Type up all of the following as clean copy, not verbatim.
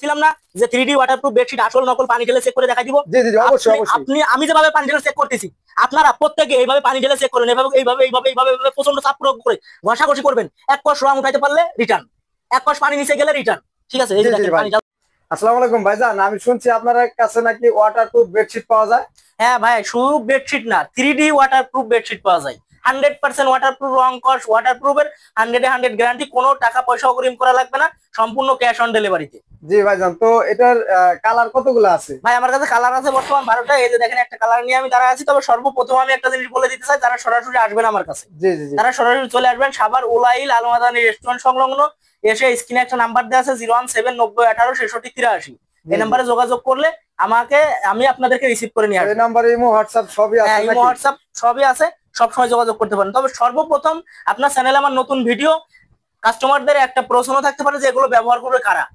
ছিলাম না যে 3D ওয়াটারপ্রুফ বেডশিট আসল নকল পানি ঢেলে চেক করে দেখাই দিব। জি জি অবশ্যই অবশ্যই। আপনি আমি যেভাবে পানি ঢেলে চেক করতেছি আপনারা প্রত্যেককে এইভাবে পানি ঢেলে চেক করেন, এইভাবে এইভাবে এইভাবে এইভাবে প্রচন্ড চাপ প্রয়োগ করে ঘষাঘষি করবেন। এক কষ রং উঠাইতে পারলে রিটার্ন, এক কষ পানি নিচে গেলে রিটার্ন। ঠিক আছে, এই যে দেখেন পানি। আসসালামু আলাইকুম ভাইজান, আমি শুনছি আপনার কাছে নাকি ওয়াটারপ্রুফ বেডশিট পাওয়া যায়। হ্যাঁ ভাই, শুধু বেডশিট না, 3D ওয়াটারপ্রুফ বেডশিট পাওয়া যায়। 100% ওয়াটারপ্রুফ, রং কস ওয়াটারপ্রুফের 100 গ্যারান্টি, কোনো টাকা পয়সা অগ্রিম করা লাগবে না, সম্পূর্ণ ক্যাশ অন ডেলিভারিতে। জি ভাইজান, তো এটার কালার কতগুলো আছে? ভাই আমার কাছে কালার আছে বর্তমান 12টা। এই যে দেখেন একটা কালার নিয়ে আমি দাঁড়ায় আছি। তবে সর্বপ্রথম আমি একটা জিনিস বলে দিতে চাই, যারা সরাসরি আসবেন আমার কাছে, জি জি তারা সরাসরি চলে আসবেন সাভার উলাইল আলমাদানি রেস্টুরেন্ট সংলগ্ন। এসে স্ক্রিনে একটা নাম্বার দেওয়া আছে 01790186383। এই নাম্বারে যোগাযোগ করলে আমি আপনাদেরকে রিসিভ করে নিয়ে আসবো। এই নাম্বারে ইমো হোয়াটসঅ্যাপ সবই আছে। ইমো হোয়াটসঅ্যাপ সবই আছে, সব সময় যোগাযোগ করতে পারেন। তবে সর্বপ্রথম আপনার চ্যানেলে আমার নতুন ভিডিও, কাস্টমারদের একটা প্রশ্ন থাকতে পারে যে এগুলো ব্যবহার করবে কারা।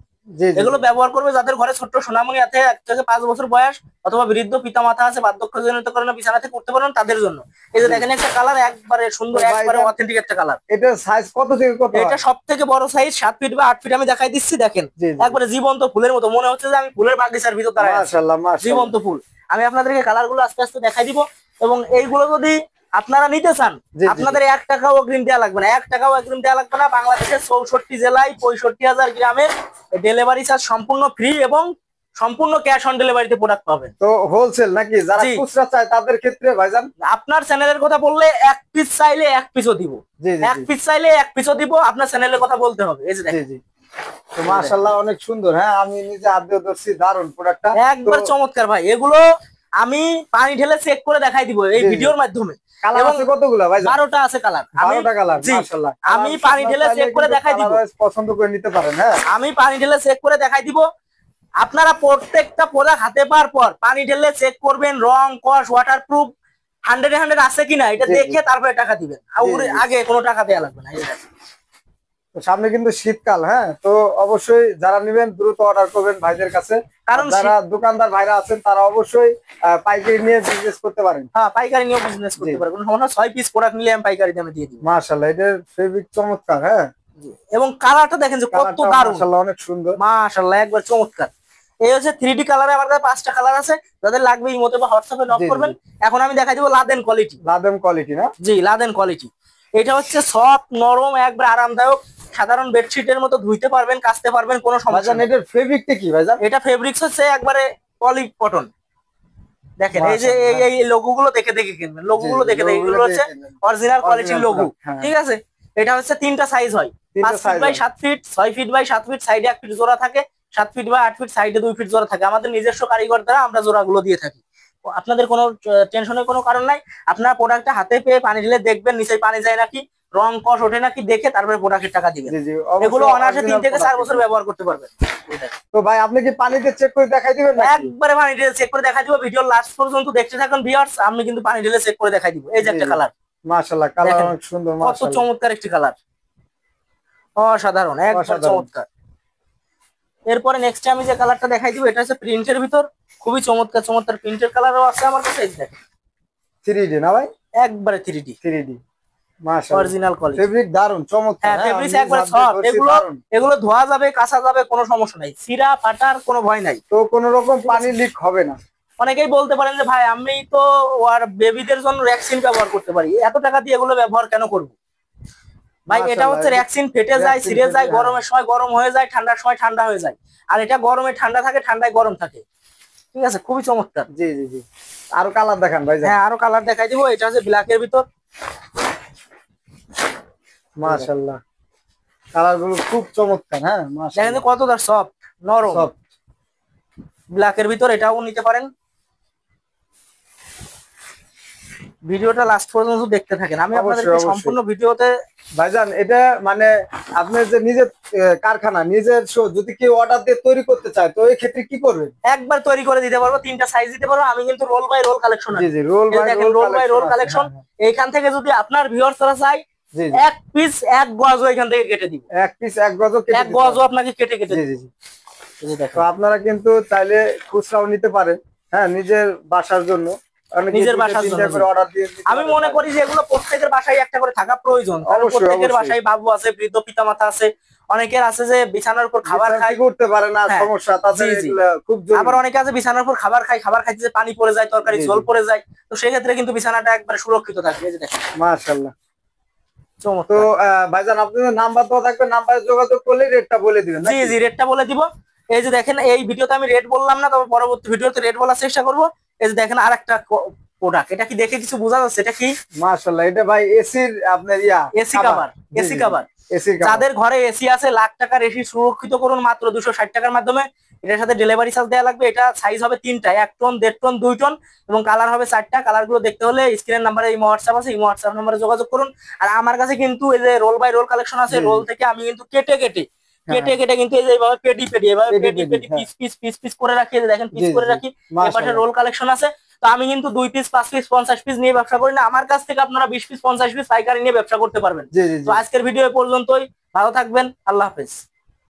এগুলো ব্যবহার করবে যাদের ঘরে ছোট্ট সোনামণি আছে, 1 থেকে 5 বছর বয়স, অথবা বৃদ্ধ পিতা মাতা আছে, বার্ধক্যজনিত কারণে বিছানা থেকে উঠতে পারেন, তাদের জন্য। এই যে দেখেন একটা কালার, একবারে সুন্দর, একবারে অথেন্টিক একটা কালার। এটা সাইজ কত থেকে কত? এটা সবথেকে বড় সাইজ 7 ফিট বা 8 ফিট। আমি দেখাই দিচ্ছি, দেখেন একবারে জীবন্ত ফুলের মতো, মনে হচ্ছে যে আমি ফুলের বাগিচার ভিতর দাঁড়ায় আছি। মাশাআল্লাহ মাশাআল্লাহ, জীবন্ত ফুল। আমি আপনাদেরকে কালারগুলো আস্তে আস্তে দেখাই দিব। এবং এইগুলো যদি আপনারা নিতে চান, আপনাদের 1 টাকাও অগ্রিম দেওয়া লাগবে না, 1 টাকাও অগ্রিম দেওয়া লাগবে না। বাংলাদেশের 64 জেলায় 65,000 গ্রামের ডেলিভারি চার্জ সম্পূর্ণ ফ্রি এবং সম্পূর্ণ ক্যাশ অন ডেলিভারিতে প্রোডাক্ট পাবেন। তো হোলসেল নাকি? যারা খুচরা চায় তাদের ক্ষেত্রে ভাইজান আপনার চ্যানেলের কথা বললে 1 পিস চাইলে 1 পিসও দিব, 1 পিস চাইলে 1 পিসও দিব। আপনার চ্যানেলের কথা বলতে হবে। এই যে দেখেন, তো মাশাআল্লাহ অনেক সুন্দর। হ্যাঁ, আমি নিজে হাত দিয়ে ধরছি, দারুন প্রোডাক্টটা, একবার চমৎকার ভাই। এগুলো আমি পানি ঢেলে চেক করে দেখাই দিব এই ভিডিওর মাধ্যমে। কালার আছে কতগুলো ভাই? 12টা আছে কালার। 12টা কালার, মাশাআল্লাহ। আমি পানি ঢেলে চেক করে দেখাই দিব, পছন্দ করে নিতে পারেন। হ্যাঁ, আমি পানি ঢেলে চেক করে দেখাই দিব। আপনারা প্রত্যেকটা প্রোডাক্ট হাতে পাওয়ার পর পানি ঢেলে চেক করবেন, রং কস ওয়াটারপ্রুফ 100 আছে কিনা এটা দেখে তারপরে টাকা দিবেন। আগে কোনো টাকা দেওয়া লাগবে না। সামনে কিন্তু শীতকাল। হ্যাঁ, তো অবশ্যই যারা নেবেন দ্রুত অর্ডার করবেন ভাইদের কাছে। কারণ যারা দোকানদার ভাইরা আছেন তারা অবশ্যই পাইকারি নিয়ে বিজনেস করতে পারেন। হ্যাঁ, পাইকারি নিয়ে বিজনেস করতে পারেন, কোনো সমস্যা। 6 পিস প্রোডাক্ট নিলে আমি পাইকারি দামে দিয়ে দিই। মাশাআল্লাহ, এটার ফেব্রিক চমৎকার। হ্যাঁ, এবং কালারটা দেখেন যে কত দারুণ, মাশাআল্লাহ অনেক সুন্দর, মাশাআল্লাহ একবার চমৎকার। এই হচ্ছে 3D কালারে আমার কাছে 5টা কালার আছে। যাদের লাগবে ইমোতে বা হোয়াটসঅ্যাপে নক করবেন। এখন আমি দেখাই দিব লাদেন কোয়ালিটি। লাদেন কোয়ালিটি না? জি, লাদেন কোয়ালিটি। এটা হচ্ছে সফট, নরম, একবার আরামদায়ক। সাধারণ বেডশিটের মতো ধুইতে পারবেন, কাচতে পারবেন, কোনো সমস্যা নেই। এটার ফেব্রিকটা কি ভাইজান? এটা ফেব্রিক্স হচ্ছে একবারে পলি কটন। দেখেন এই যে এই লোগোগুলো দেখে দেখে কিনবেন, লোগোগুলো দেখে দেখে, এগুলো হচ্ছে অরিজিনাল কোয়ালিটির লোগো। ঠিক আছে, এটা হচ্ছে 3টা সাইজ হয়, 5 feet by 7 feet, 6 feet by 7 feet, সাইডে 1 ফিট জোড়া থাকে, 7 ফিট বাই 8 ফিট, সাইডে 2 ফিট জোড়া থাকে। আমাদের নিজস্ব কারিগর দ্বারা আমরা জোড়াগুলো দিয়ে থাকি। আপনাদের কোনো টেনশনের কোনো কারণ নাই। আপনার প্রোডাক্টটা হাতে পেয়ে পানি ঢেলে দেখবেন নিচে পানি যায় নাকি, রং কস ওঠে নাকি, দেখে তারপরে প্রোডাক্টের টাকা দিবেন। এগুলো অনায়াসে 3 থেকে 4 বছর ব্যবহার করতে পারবেন। তো ভাই আপনি কি পানিতে চেক করে দেখাই দিবেন? একবারে পানি ঢেলে চেক করে দেখাই দিব। ভিডিও লাস্ট পর্যন্ত দেখতে থাকুন ভিউয়ার্স, আমি কিন্তু পানি ঢেলে চেক করে দেখাই দিব। এই যে একটা কালার, মাশাআল্লাহ কালার অনেক সুন্দর, মাশাআল্লাহ কত চমৎকার একটি কালার, অসাধারণ, একবার চমৎকার। এরপরে নেক্সট আমি যে কালারটা দেখাই দিব এটা হচ্ছে প্রিন্টের ভিতর, খুবই চমৎকার চমৎকার প্রিন্টের কালারও আছে আমার কাছে। এই দেখেন 3D না ভাই? একবারে 3D মাশাআল্লাহ, অরিজিনাল কোয়ালিটি, ফেব্রিক দারুন চমৎকার। হ্যাঁ, ফেব্রিক একবারে সফট। এগুলো ধোয়া যাবে, কাচা যাবে, কোনো সমস্যা নাই, ছিঁড়া ফাটার কোনো ভয় নাই। তো কোনো রকম পানি লিক হবে না। অনেকেই বলতে পারেন যে ভাই আমি তো আর বেবিদের জন্য র্যাক্সিন ব্যবহার করতে পারি, এত টাকা দিয়ে এগুলো ব্যবহার কেন করব? ভাই এটা হচ্ছে র্যাক্সিন ফেটে যায়, ছিঁড়ে যায়, গরমের সময় গরম হয়ে যায়, ঠান্ডার সময় ঠান্ডা হয়ে যায়। আর এটা গরমে ঠান্ডা থাকে, ঠান্ডায় গরম থাকে। ঠিক আছে, খুবই চমৎকার। জি জি জি, আরো কালার দেখান ভাই। হ্যাঁ, আরো কালার দেখাই দিব। এটা হচ্ছে ব্ল্যাকের ভিতর, মাশাআল্লাহ কালার গুলো খুব চমৎকার। হ্যাঁ, দেখেন কতটা সফট, নরম। ব্ল্যাকের ভিতর এটাও নিতে পারেন। ভিডিওটা লাস্ট পর্যন্ত দেখতে থাকেন, আমি আপনাদেরকে সম্পূর্ণ ভিডিওতে। ভাইজান এটা মানে আপনি যে নিজের কারখানা, নিজের যদি কেউ অর্ডার দিয়ে তৈরি করতে চায় তো এই ক্ষেত্রে কি করবেন? একবার তৈরি করে দিতে পারবো, 3টা সাইজ দিতে পারবো। আমি কিন্তু রোল বাই রোল কালেকশন, জি জি, রোল বাই রোল কালেকশন। এইখান থেকে যদি আপনার ভিউয়ার্সরা চাই 1 পিস 1 গজও এখান থেকে কেটে দিব, 1 পিস 1 গজও কেটে, 1 গজও আপনাকে কেটে কেটে। জি জি, তো আপনারা কিন্তু চাইলে খুচরাও নিতে পারেন। হ্যাঁ, নিজের বাসার জন্য অনেকে নিজের দুইটা, বাসার তিনটা জন্য। করে অর্ডার দিয়ে দিতে আমি পারে। মনে করি যে এগুলো প্রত্যেকের বাসায় একটা করে থাকা প্রয়োজন, কারণ অবশ্যই, প্রত্যেকের অবশ্যই। বাসায় বাবু আছে, বৃদ্ধ পিতামাতা আছে, অনেকের আছে যে বিছানার উপর খাবার বিছানা খায়, ঠিক করতে পারে না, হ্যাঁ, সমস্যা, তাদের জি, জি। এগুলা খুব জরুরি। আবার অনেকে আছে বিছানার উপর খাবার খায়, খাবার খাইতে যে পানি পড়ে যায়, তরকারি জি, ঝোল জি। পড়ে যায়, তো সেক্ষেত্রে কিন্তু বিছানাটা একবার সুরক্ষিত থাকবে। এই যে দেখেন, মাশাআল্লাহ। তো চমৎকার। ভাইজান আপনাদের নাম্বার দেওয়া থাকবে, নাম্বারে যোগাযোগ করলে রেটটা বলে দিবেন জি, নাকি? জি, রেটটা বলে দিব। এই যে দেখেন, এই ভিডিওতে আমি রেট বললাম না, তবে পরবর্তী ভিডিওতে রেট বলার চেষ্টা করব। এই যে দেখেন আরেকটা প্রোডাক্ট, এটা কি দেখে কিছু বোঝা যাচ্ছে? এটা কি? মাশাআল্লাহ, এটা ভাই এসির আপনার এসি কাভার, এসি কাভার। এসির কভার। যাদের ঘরে এসি আছে, লাখ টাকার এসি সুরক্ষিত করুন মাত্র 260 টাকার মাধ্যমে। এটার সাথে ডেলিভারি চার্জ দেওয়া লাগবে। এটা সাইজ হবে 3টা, 1 টন, 1.5 টন, 2 টন, এবং কালার হবে 4টা। কালার গুলো দেখতে হলে স্ক্রিনের নাম্বারে এই হোয়াটসঅ্যাপ আছে, এই হোয়াটসঅ্যাপ নাম্বারে যোগাযোগ করুন। আর আমার কাছে কিন্তু এই যে রোল বাই রোল কালেকশন আছে, জি, জি। রোল থেকে আমি কিন্তু কেটে কেটে হ্যাঁ, কিন্তু এই যে এইভাবে পেডি পেডি, এভাবে পেডি পেডি পেডি, পেডি, হ্যাঁ। পিস পিস পিস পিস করে রাখি। এই যে দেখেন, পিস জি, করে জি। রাখি। এই পাশে মাশাআল্লাহ। রোল কালেকশন আছে। তো আমি কিন্তু 2 পিস, 5 পিস, 50 পিস নিয়ে ব্যবসা করি না। আমার কাছ থেকে আপনারা 20 পিস, 50 পিস পাইকারি নিয়ে ব্যবসা করতে পারবেন। জি, জি, তো জি। আজকের ভিডিও এ পর্যন্তই। ভালো থাকবেন, আল্লাহ হাফেজ।